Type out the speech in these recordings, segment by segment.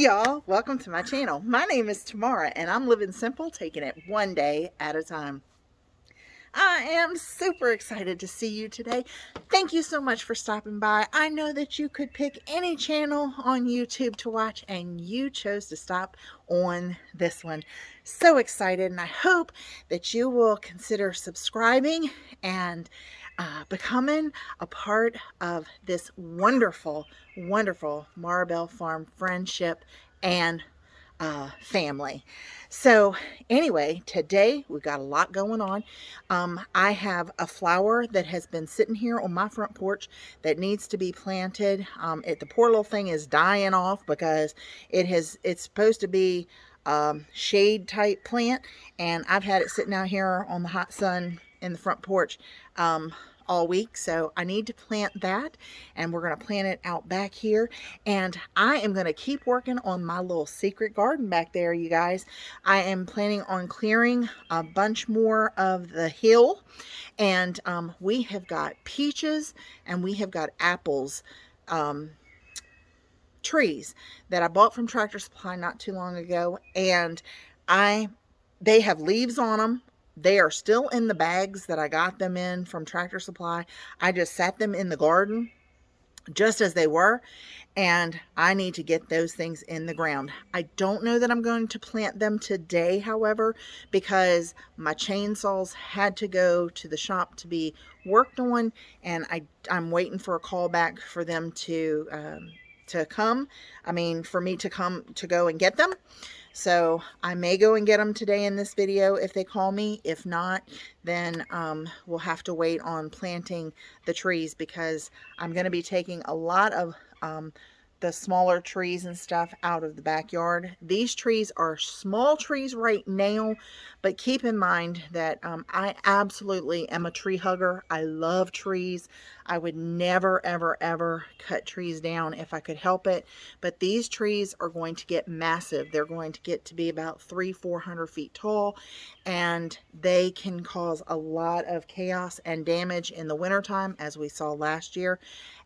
y'all, welcome to my channel. My name is Tamara and I'm living simple, taking it one day at a time. I am super excited to see you today. Thank you so much for stopping by. I know that you could pick any channel on YouTube to watch and you chose to stop on this one. So excited, and I hope that you will consider subscribing and becoming a part of this wonderful, wonderful Marabel Farm friendship and family. So anyway, today we got a lot going on. I have a flower that has been sitting here on my front porch that needs to be planted. The poor little thing is dying off because it's supposed to be shade type plant, and I've had it sitting out here on the hot sun in the front porch all week. So I need to plant that, and we're going to plant it out back here. And I am going to keep working on my little secret garden back there, you guys. I am planning on clearing a bunch more of the hill, and we have got peaches and we have got apples, trees that I bought from Tractor Supply not too long ago, and they have leaves on them. They are still in the bags that I got them in from Tractor Supply. I just sat them in the garden just as they were, and I need to get those things in the ground. I don't know that I'm going to plant them today, however, because my chainsaws had to go to the shop to be worked on, and I'm waiting for a call back for them to come. For me to go and get them. So I may go and get them today in this video if they call me. If not, then we'll have to wait on planting the trees, because I'm going to be taking a lot of the smaller trees and stuff out of the backyard. These trees are small trees right now, but keep in mind that I absolutely am a tree hugger. I love trees. I would never, ever, ever cut trees down if I could help it. But these trees are going to get massive. They're going to get to be about 300-400 feet tall, and they can cause a lot of chaos and damage in the wintertime, as we saw last year.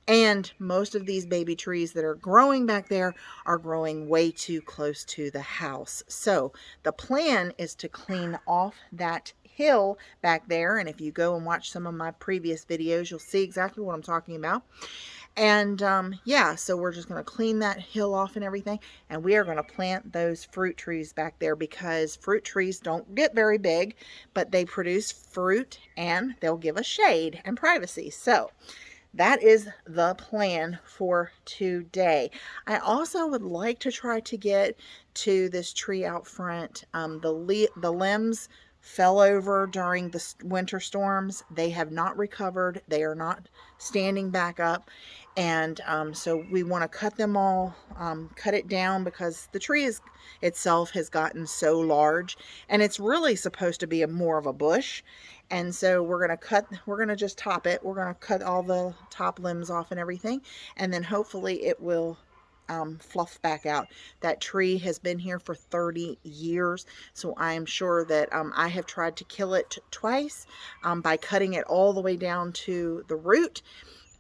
And most of these baby trees that are growing back there are growing way too close to the house. So the plan is to clean off that hill back there. And if you go and watch some of my previous videos, you'll see exactly what I'm talking about. And yeah, so we're just going to clean that hill off and everything. And we are going to plant those fruit trees back there, because fruit trees don't get very big, but they produce fruit and they'll give us shade and privacy. So that is the plan for today. I also would like to try to get to this tree out front. The limbs fell over during the winter storms. They have not recovered. They are not standing back up. And so we want to cut them all, cut it down, because the tree itself has gotten so large, and it's really supposed to be more of a bush. And so we're going to just top it. We're going to cut all the top limbs off and everything, and then hopefully it will fluff back out. That tree has been here for 30 years, so I am sure that I have tried to kill it twice by cutting it all the way down to the root,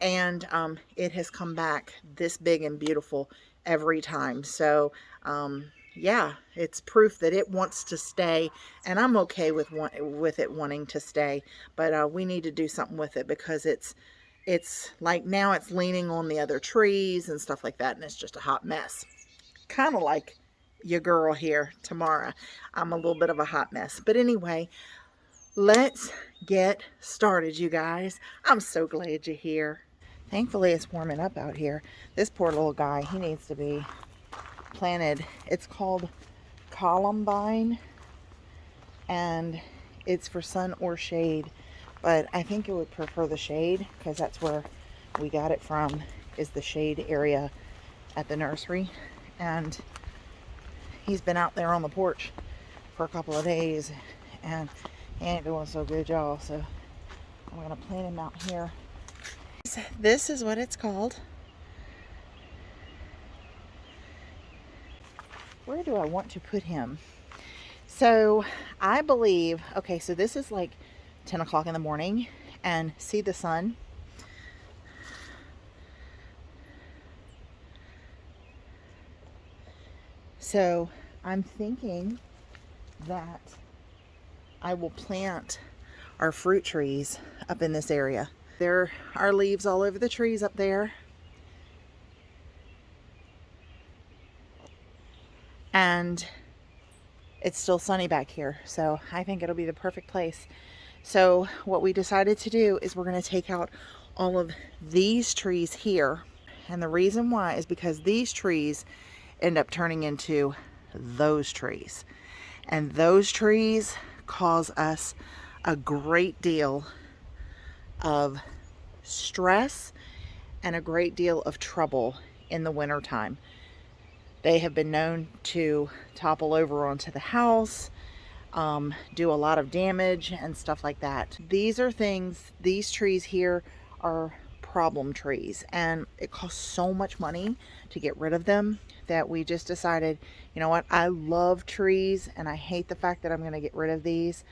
and it has come back this big and beautiful every time. So yeah, it's proof that it wants to stay, and I'm okay with it wanting to stay. But we need to do something with it, because it's like now it's leaning on the other trees and stuff like that, and it's just a hot mess. Kind of like your girl here, Tamara. I'm a little bit of a hot mess. But anyway, let's get started, you guys. I'm so glad you're here. Thankfully, it's warming up out here. This poor little guy, he needs to be planted. It's called columbine, and it's for sun or shade, but I think it would prefer the shade, because that's where we got it from, is the shade area at the nursery. And he's been out there on the porch for a couple of days, and he ain't doing so good, y'all. So I'm gonna plant him out here. This is what it's called. Where do I want to put him? So I believe, okay, so this is like 10 o'clock in the morning, and see the sun? So I'm thinking that I will plant our fruit trees up in this area. There are leaves all over the trees up there. And it's still sunny back here, so I think it'll be the perfect place. So what we decided to do is we're going to take out all of these trees here. And the reason why is because these trees end up turning into those trees. And those trees cause us a great deal of stress and a great deal of trouble in the wintertime. They have been known to topple over onto the house, do a lot of damage and stuff like that. These are things, these trees here are problem trees, and it costs so much money to get rid of them that we just decided, you know what, I love trees and I hate the fact that I'm going to get rid of these,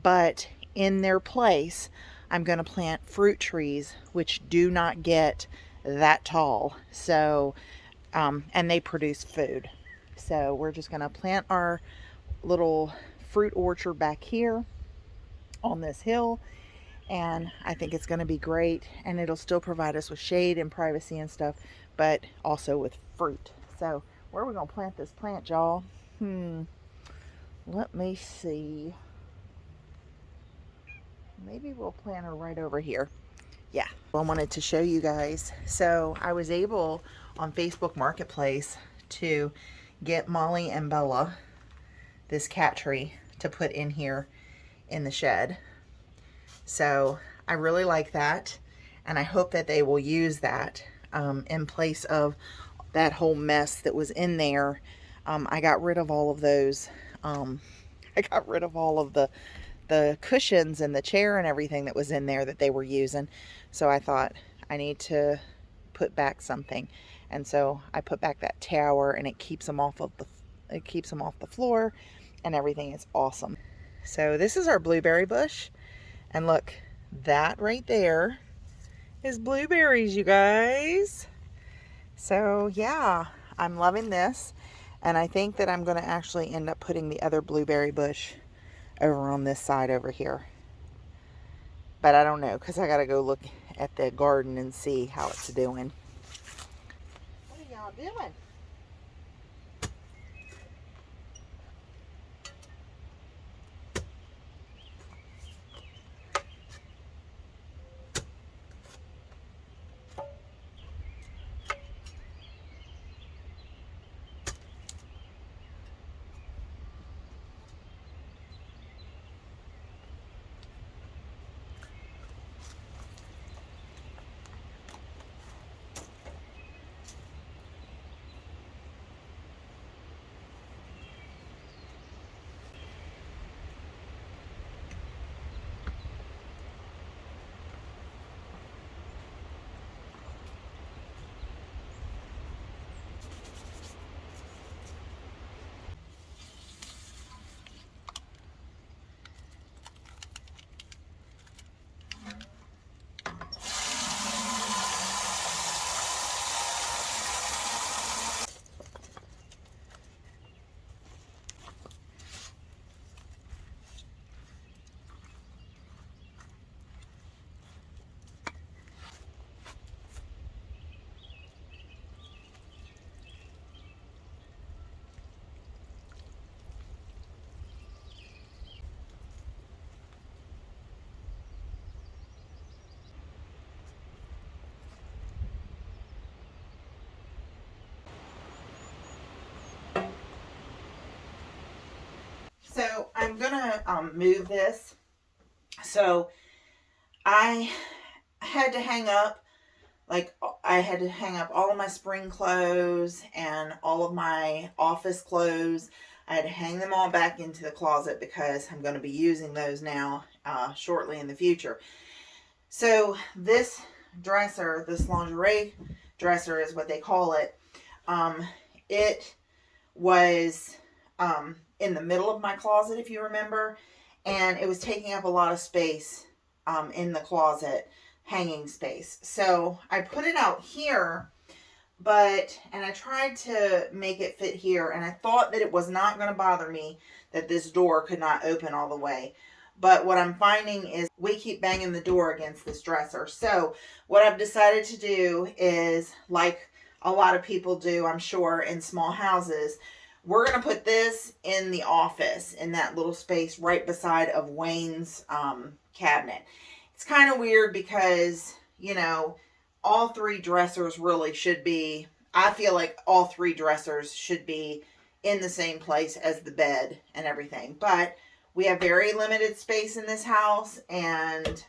but in their place I'm going to plant fruit trees which do not get that tall. So and they produce food. So we're just going to plant our little fruit orchard back here on this hill, and I think it's going to be great, and it'll still provide us with shade and privacy and stuff, but also with fruit. So where are we going to plant this plant, y'all? Let me see. Maybe we'll plant her right over here. Yeah, I wanted to show you guys. So I was able on Facebook Marketplace to get Molly and Bella this cat tree to put in here in the shed. So I really like that, and I hope that they will use that in place of that whole mess that was in there. I got rid of all of those. I got rid of all of the cushions and the chair and everything that was in there that they were using. So I thought I need to put back something, and so I put back that tower, and it keeps them off of the floor, and everything is awesome. So this is our blueberry bush, and look, that right there is blueberries, you guys. So yeah, I'm loving this, and I think that I'm going to actually end up putting the other blueberry bush over on this side over here. But I don't know, because I got to go look at the garden and see how it's doing. What are y'all doing? So I'm gonna move this. So I had to hang up, I had to hang up all of my spring clothes and all of my office clothes. I had to hang them all back into the closet because I'm going to be using those now shortly in the future. So this dresser, this lingerie dresser is what they call it. It was in the middle of my closet, if you remember, and it was taking up a lot of space in the closet, hanging space. So I put it out here, and I tried to make it fit here, and I thought that it was not going to bother me that this door could not open all the way. But what I'm finding is we keep banging the door against this dresser. So what I've decided to do is, like a lot of people do, I'm sure, in small houses, we're going to put this in the office, in that little space right beside of Wayne's cabinet. It's kind of weird because, you know, all three dressers really should be, I feel like all three dressers should be in the same place as the bed and everything. But we have very limited space in this house, and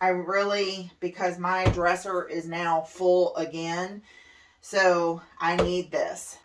I really, because my dresser is now full again, so I need this.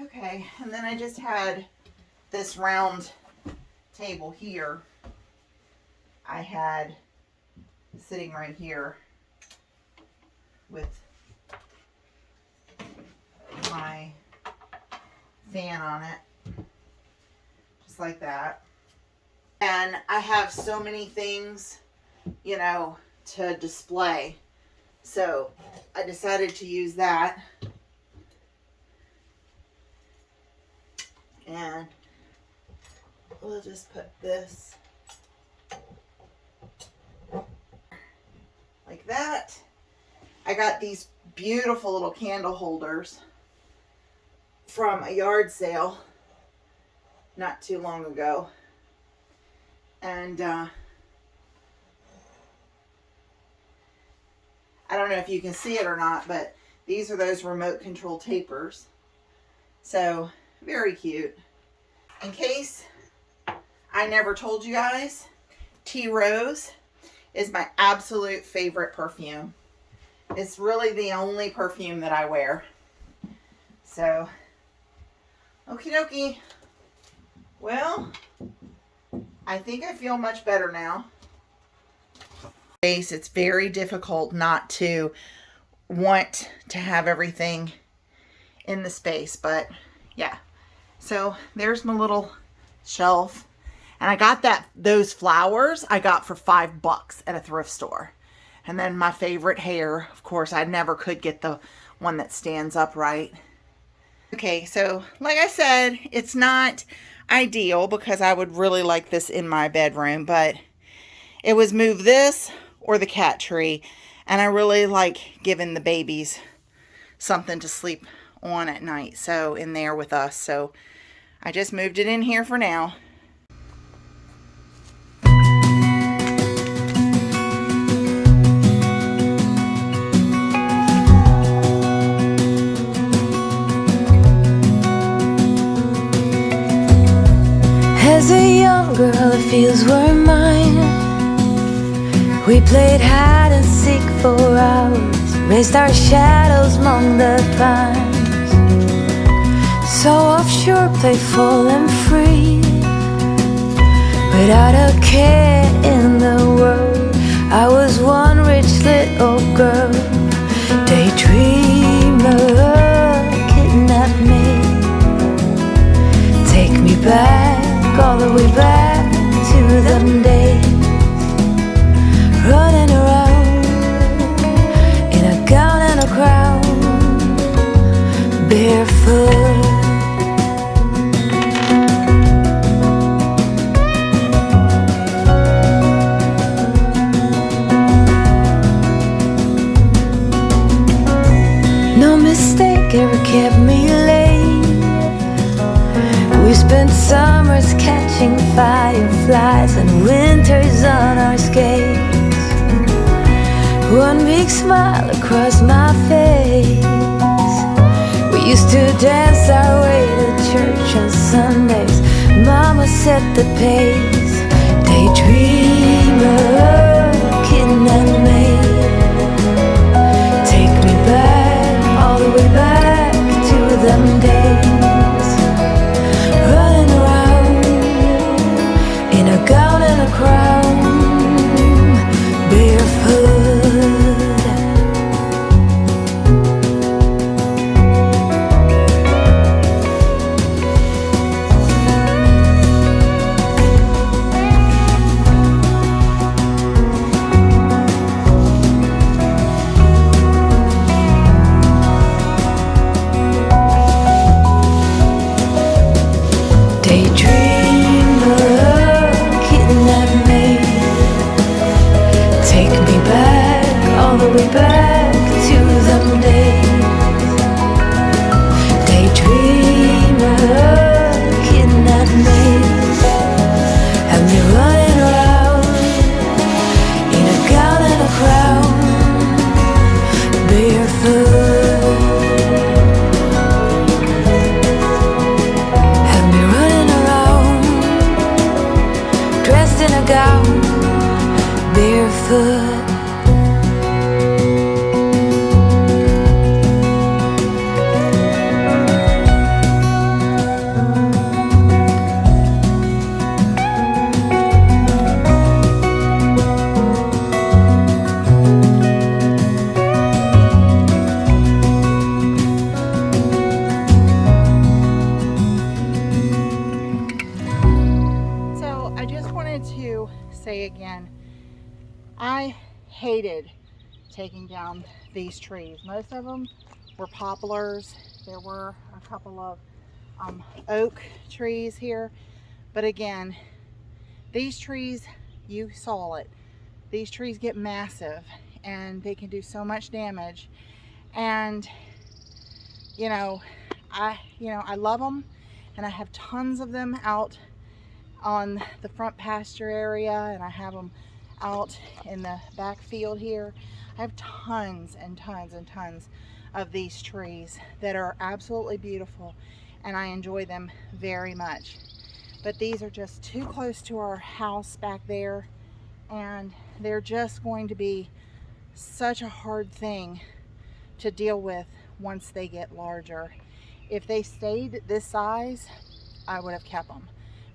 Okay, and then I just had this round table here. I had sitting right here with my fan on it, just like that. And I have so many things, you know, to display. So I decided to use that. And we'll just put this like that. I got these beautiful little candle holders from a yard sale not too long ago. And I don't know if you can see it or not, but these are those remote control tapers. So very cute. In case I never told you guys, Tea Rose is my absolute favorite perfume. It's really the only perfume that I wear. So, okie dokie. Well, I think I feel much better now. It's very difficult not to want to have everything in the space, but yeah. So there's my little shelf. And I got those flowers I got for $5 at a thrift store. And then my favorite hair, of course, I never could get the one that stands upright. Okay, so like I said, it's not ideal because I would really like this in my bedroom, but it was move this or the cat tree. And I really like giving the babies something to sleep on at night, so in there with us. So I just moved it in here for now. As a young girl, the fields were mine. We played hide and seek for hours, raised our shadows among the pines. So offshore, playful and free, without a care in the world. I was one rich little girl, daydreamer, kidnap me, take me back, all the way back to them days, running around in a gown and a crown, barefoot. kept me late. We spent summers catching fireflies and winters on our skates. One big smile across my face. We used to dance our way to church on Sundays. Mama set the pace. Daydreamer, kidnap me. Take me back, all the way back to them days. Running around in a gown and a crown, barefoot. Say again, I hated taking down these trees. Most of them were poplars. There were a couple of oak trees here, but again, these trees, you saw it, these trees get massive and they can do so much damage. And I love them, and I have tons of them out on the front pasture area, and I have them out in the back field here. I have tons and tons and tons of these trees that are absolutely beautiful, and I enjoy them very much. But these are just too close to our house back there, and they're just going to be such a hard thing to deal with once they get larger. If they stayed this size, I would have kept them.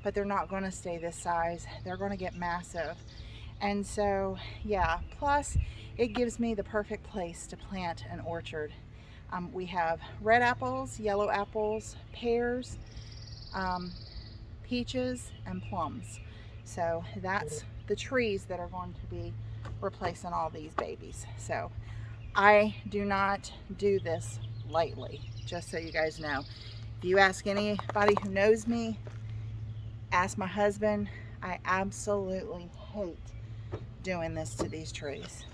But they're not going to stay this size. They're going to get massive. And so, yeah, plus it gives me the perfect place to plant an orchard. We have red apples, yellow apples, pears, peaches, and plums. So that's the trees that are going to be replacing all these babies. So I do not do this lightly, just so you guys know. If you ask anybody who knows me, ask my husband, I absolutely hate doing this to these trees.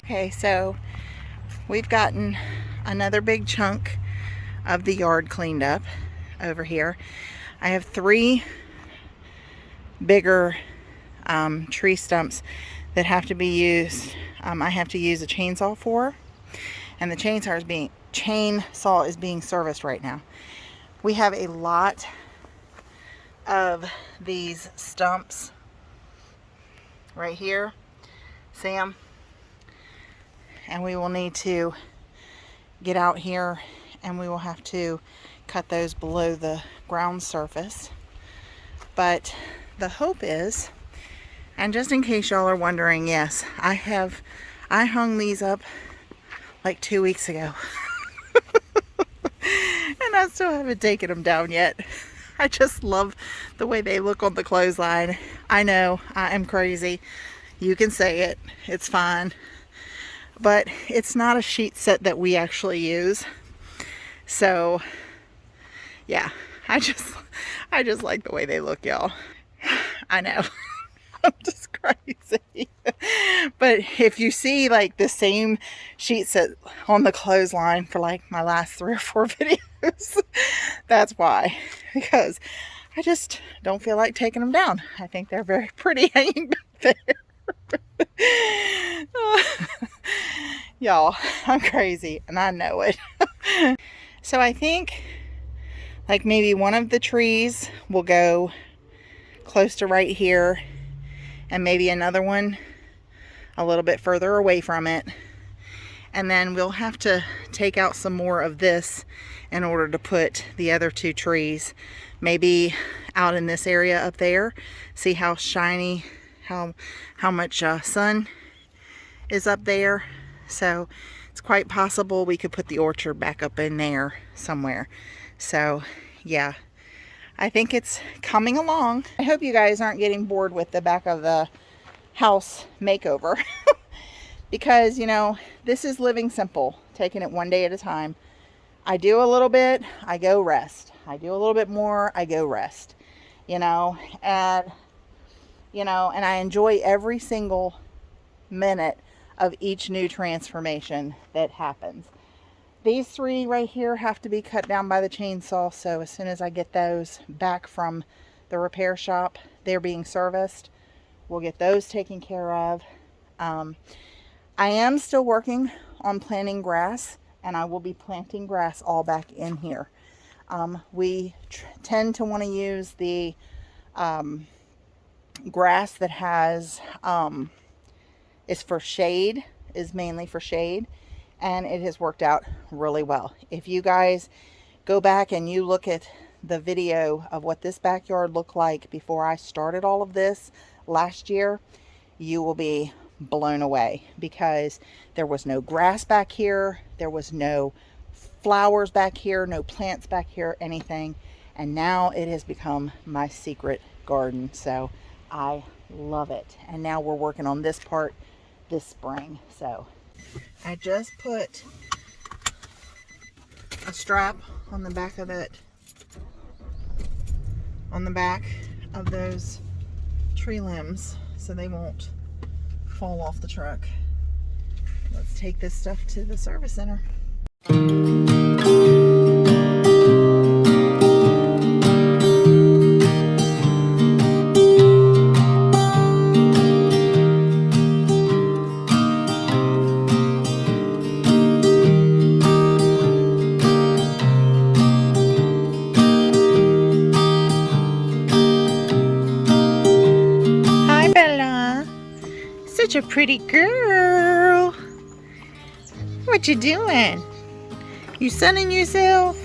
Okay, so we've gotten another big chunk of the yard cleaned up over here. I have 3 bigger tree stumps that have to be used. I have to use a chainsaw for, and the chainsaw is being serviced right now. We have a lot of these stumps right here. See them? And we will need to get out here, and we will have to cut those below the ground surface. But the hope is, and just in case y'all are wondering, yes, I hung these up like 2 weeks ago. And I still haven't taken them down yet. I just love the way they look on the clothesline. I know I am crazy. You can say it. It's fine. But it's not a sheet set that we actually use. So, yeah. I just like the way they look, y'all. I know. I'm just crazy. But if you see like the same sheet set on the clothesline for like my last 3 or 4 videos, that's why. Because I just don't feel like taking them down. I think they're very pretty hanging back there. Y'all, I'm crazy and I know it. So I think like maybe one of the trees will go close to right here, and maybe another one a little bit further away from it. And then we'll have to take out some more of this in order to put the other 2 trees maybe out in this area up there. See how shiny, how much sun is up there. So it's quite possible we could put the orchard back up in there somewhere. So yeah, I think it's coming along. I hope you guys aren't getting bored with the back of the house makeover. Because, you know, this is living simple, taking it one day at a time. I do a little bit, I go rest. I do a little bit more, I go rest. You know, and I enjoy every single minute of each new transformation that happens. These 3 right here have to be cut down by the chainsaw, so as soon as I get those back from the repair shop, they're being serviced. We'll get those taken care of. I am still working on planting grass, and I will be planting grass all back in here. We tend to want to use the grass that has is for shade, is mainly for shade, and it has worked out really well. If you guys go back and you look at the video of what this backyard looked like before I started all of this last year, you will be blown away, because there was no grass back here, there was no flowers back here, no plants back here, anything. And now it has become my secret garden. So I love it. And now we're working on this part this spring. So I just put a strap on the back of it, on the back of those tree limbs, so they won't fall off the truck. Let's take this stuff to the service center. Hi, Bella. Such a pretty girl. What you doing? You sunning yourself?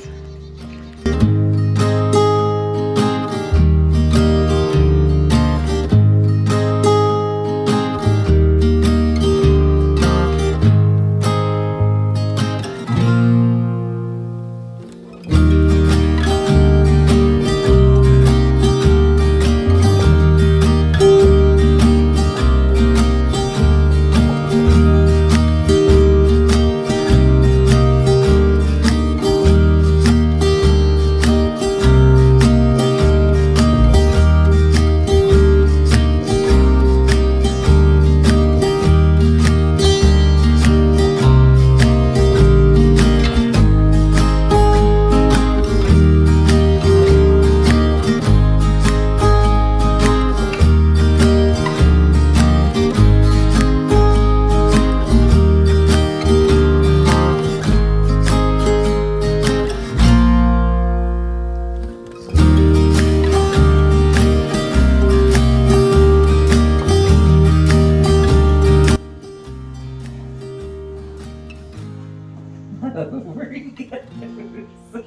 Over he goes.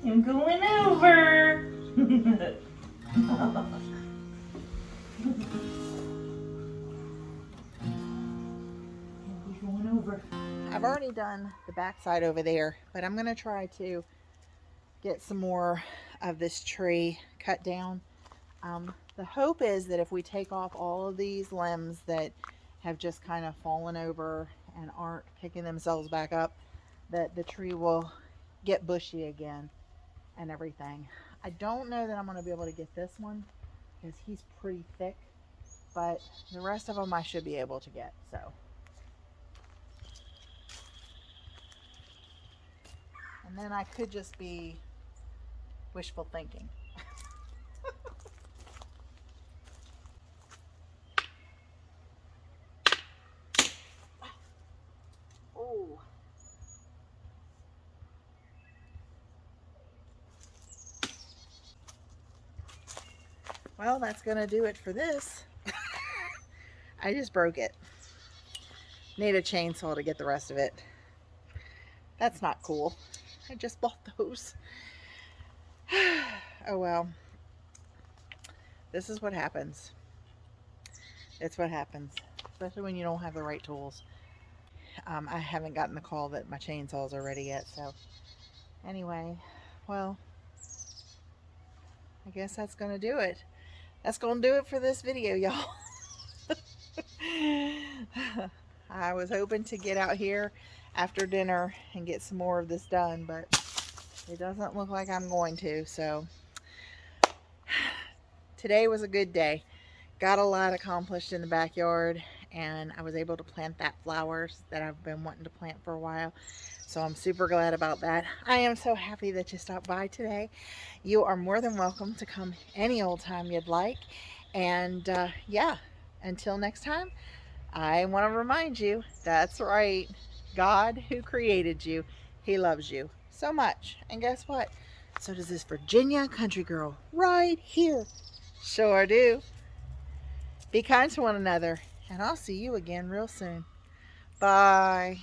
I'm going over. He's going over. I've already done the back side over there, but I'm going to try to get some more of this tree cut down. The hope is that if we take off all of these limbs that have just kind of fallen over and aren't picking themselves back up, that the tree will get bushy again and everything. I don't know that I'm going to be able to get this one because he's pretty thick, but the rest of them I should be able to get. So, and then I could just be wishful thinking. Oh, well, that's going to do it for this. I just broke it. Need a chainsaw to get the rest of it. That's not cool. I just bought those. Oh well. This is what happens. It's what happens. Especially when you don't have the right tools. I haven't gotten the call that my chainsaws are ready yet, so anyway, well, I guess that's gonna do it. That's gonna do it for this video, y'all. I was hoping to get out here after dinner and get some more of this done, but it doesn't look like I'm going to. So today was a good day. Got a lot accomplished in the backyard, and I was able to plant that flowers that I've been wanting to plant for a while. So I'm super glad about that. I am so happy that you stopped by today. You are more than welcome to come any old time you'd like. And yeah, until next time, I want to remind you, that's right, God who created you, he loves you so much. And guess what? So does this Virginia country girl right here. Sure do. Be kind to one another, and I'll see you again real soon. Bye.